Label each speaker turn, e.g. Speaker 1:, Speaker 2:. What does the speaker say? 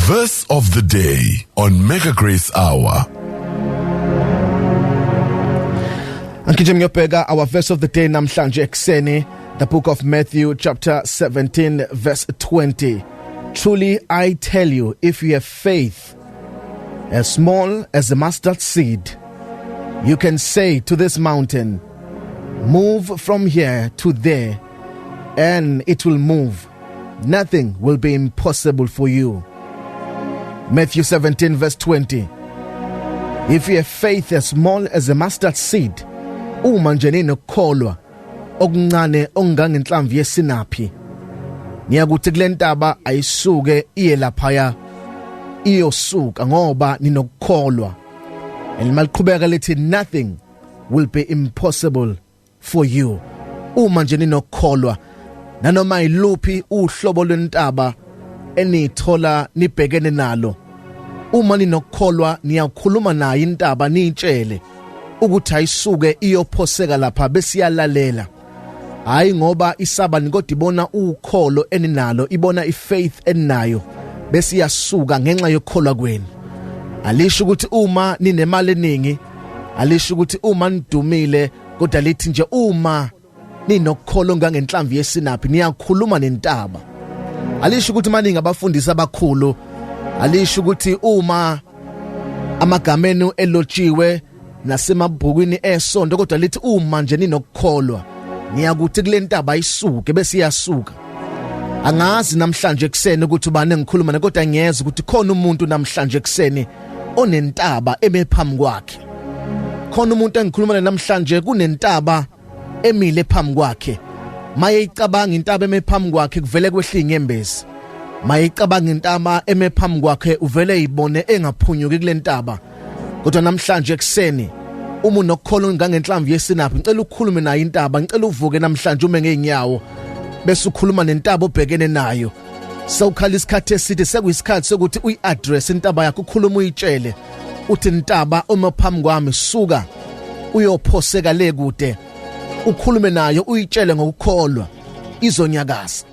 Speaker 1: Verse of the day on Mega Grace Hour.
Speaker 2: Our verse of the day namhlanje ekseni, the book of Matthew chapter 17 verse 20. Truly I tell you, if you have faith as small as a mustard seed, you can say to this mountain, move from here to there, and it will move. Nothing will be impossible for you. Matthew 17 verse 20. If you have faith as small as a mustard seed, uma nje ninokholwa okuncane ongangenhlamvu yesinaphi, niyakuthi kule ntaba ayisuke iye laphaya iyosuka ngoba ninokholwa. Elimaliqhubeka lithi nothing will be impossible for you. Uma nje ninokholwa, nanoma iluphi uhlobo lwentaba enithola nibhekene nalo, uma ninokholwa niyakhuluma nayo intaba nitshele ukuthi ayisuke iyophoseka lapha besiyalalela. Hayi ngoba isaba nikodwa ibona ukholo eninalo, ibona ifaith eninayo besiyasuka ngenxa yokholwa kwenu. Alisho ukuthi uma ninemali eningi, alisho ukuthi uma nidumile, kodwa lithi nje uma ninokholo ngangenhlamvu yesinaphi niyakhuluma nentaba. Alisho ukuthi manje ngabafundisi abakhulu, alisho ukuthi uma amagama enu elotshiwe nasemabhukwini esonto, kodwa lithi uma nje ninokukholwa niyakuthi kule ntaba ayisuke besiyasuka. Angazi namhlanje ekseni ukuthi ubani engikhuluma, kodwa ngiyeza ukuthi khona umuntu namhlanje ekseni onentaba emephambi kwakhe. Khona umuntu engikhuluma namhlanje kunentaba emile phambi kwakhe. Maye icabanga intaba emephambi kwakhe kuvele kwehle inyembezi. Maye icabanga intaba emephambi kwakhe uvele ibone engaphunyuki kule ntaba. Kodwa namhlanje ekseni uma unokholwa ngangenhlamvu yesinaphi, ngicela ukukhulume nayo intaba, ngicela uvuke namhlanje ume ngeenyawo bese ukhuluma nentaba obhekene nayo. Sawukhala isikhathi eside, sekuyisikhathi sokuthi uyi-address intaba yakho, ukhuluma uyitshele uthi intaba uma phambi kwami suka uyophoseka le kude. Ukhulume nayo uyitshele ngokukholwa izonyakaza.